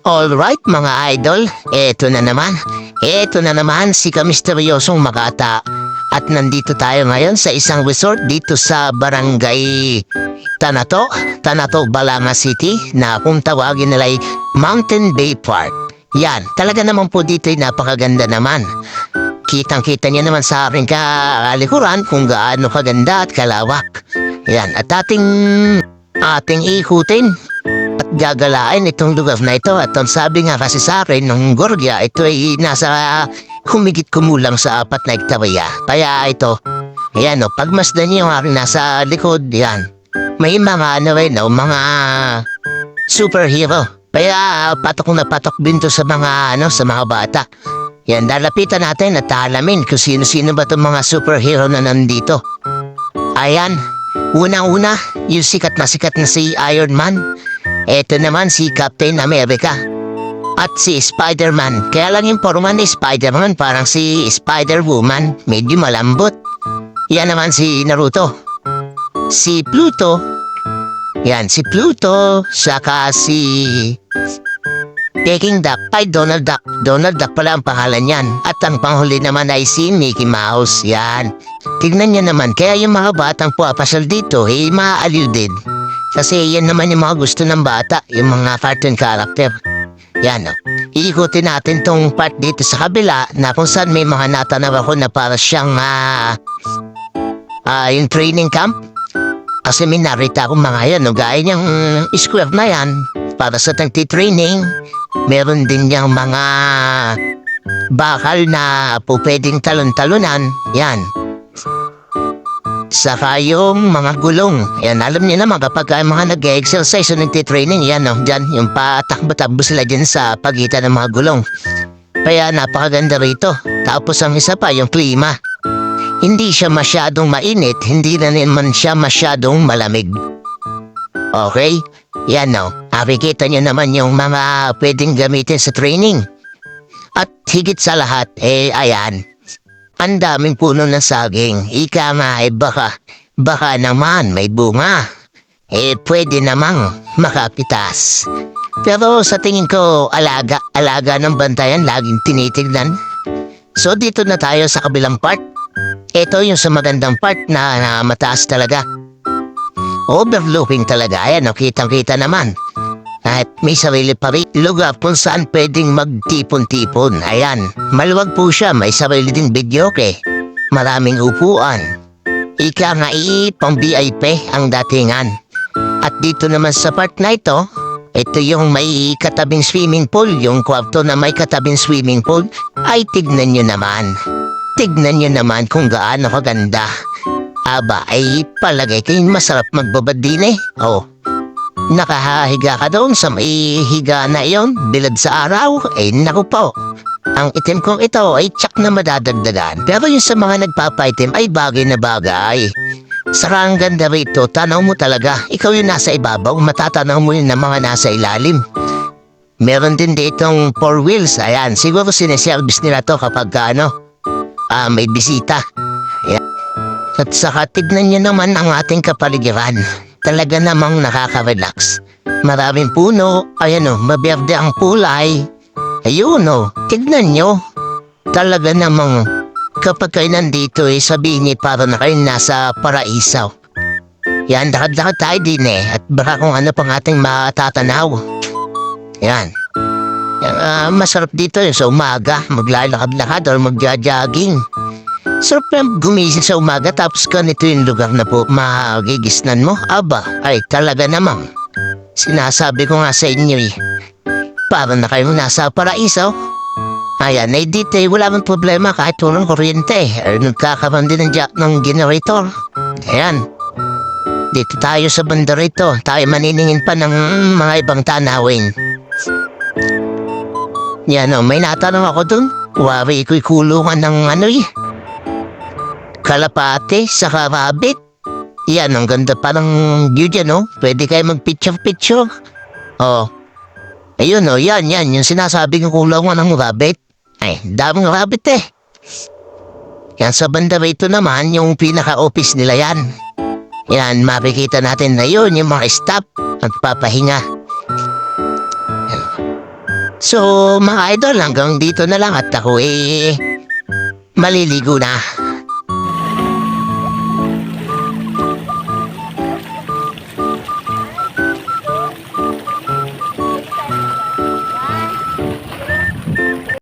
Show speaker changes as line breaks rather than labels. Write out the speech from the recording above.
Alright mga idol, eto na naman. Eto na naman si Kamisteryosong Makata. At nandito tayo ngayon sa isang resort dito sa Barangay Tanato, Balanga City na kung tawagin nila ay Mountain Bay Park. Yan, talaga naman po dito ay napakaganda naman. Kitang-kita niyo naman sa aking kalikuran kung gaano kaganda at kalawak. Yan, at ating ikutin at gagalain itong lugar na ito. At ang sabi nga kasi sa akin ng Gorgia, ito ay nasa humigit kumulang sa 4 na hektarya. Kaya ito, ayan o, pagmasdan niyo yung aking nasa likod, yan. May mga mga superhero. Kaya patok na patok din to sa mga bata. Yan, lalapitan natin at alamin kung sino-sino ba itong mga superhero na nandito. Ayan, unang-una, yung sikat na si Iron Man. Ito naman si Captain America. At si Spider-Man. Kaya lang yung forma ni Spider-Man parang si Spider-Woman. Medyo malambot. Yan naman si Naruto. Si Pluto. Yan, si Pluto. Saka si Peking Duck ay Donald Duck. Donald Duck pala ang pangalan yan. At ang panghuli naman ay si Mickey Mouse. Yan. Tignan niyo naman, kaya yung mga batang puapasal dito ay maaaliw din. Kasi yan naman yung mga gusto ng bata, yung mga cartoon character. Yan o. Iikutin natin tong part dito sa kabila na kung saan may mga natanaw ako na para siyang yung training camp. Kasi may narita akong mga yan, no? Gaya niyang square na yan para sa tagti-training. Meron din niyang mga bakal na po pwedeng talon-talunan. Yan. Saka yung mga gulong. Yan, alam niyo naman kapag mga nag-exercise o nagtitraining, yan o, dyan, yung patakbo-takbo sila dyan sa pagitan ng mga gulong. Kaya napakaganda rito. Tapos ang isa pa, yung klima. Hindi siya masyadong mainit, hindi na naman siya masyadong malamig. Okay? Yan o, nakikita niyo naman yung mga pwedeng gamitin sa training. At higit sa lahat, ayan. Ang daming puno ng saging. Ika nga, baka naman may bunga. Pwede namang makapitas. Pero sa tingin ko, alaga ng bantayan, laging tinitignan. So dito na tayo sa kabilang part. Ito yung sa magandang part na mataas talaga. Overlooking talaga. Ayan, kitang-kita naman. At may sarili pa rin lugar kung saan pwedeng magtipon-tipon. Ayan, maluwag po siya, may sarili ding videoke. Maraming upuan. Ika nga pang VIP ang datingan. At dito naman sa part na ito yung may katabing swimming pool, yung kwarto na may katabing swimming pool, ay tignan nyo naman. Tignan nyo naman kung gaano kaganda. Aba, ay palagay kayo masarap magbabad din Oh. Nakahiga ka doon sa may higa na iyon, bilad sa araw, naku po. Ang itim kong ito ay tsak na madadagdagan, pero yung sa mga nagpapaitim ay bagay na bagay. Saka ang ganda rito, tanaw mo talaga, ikaw yung nasa ibabaw, matatanaw mo yun ng mga nasa ilalim. Meron din ditong 4 wheels, ayan, siguro sineservice nila to kapag may bisita. Ayan. At saka tignan nyo naman ang ating kapaligiran. Talaga namang nakaka-relax. Maraming puno, ayan o, maberde ang kulay. Ayun o, tignan nyo. Talaga namang kapag kayo nandito sabihin niyo para na kayo nasa paraiso. Yan, lakad-lakad tayo din at baka kung ano pang ating matatanaw. Yan. Masarap dito sa umaga, maglalakad-lakad o magja-jogging. Sarap na gumising sa umaga tapos ganito yung lugar na po magigisnan mo. Aba, ay talaga namang. Sinasabi ko nga sa inyo para na kayo nasa paraiso. Ayan, dito wala mang problema kahit walang kuryente. Nagkakaroon din ng generator. Ayan. Dito tayo sa banda rito. Tayo maniningin pa ng mga ibang tanawin. Yan may natanong ako dun. Wari ko'y kulungan ng kalapate sa rabbit. Yan, ang ganda parang view dyan, Pwede kayo mag-picture-picture. Ayun, yan, yung sinasabi ng kulungan ng rabbit. Ay, daming rabbit Yan, sa banda rito naman, yung pinaka-office nila yan. Yan, makikita natin na yun, yung mga staff at papahinga. So mga idol, hanggang dito na lang at ako maliligo na.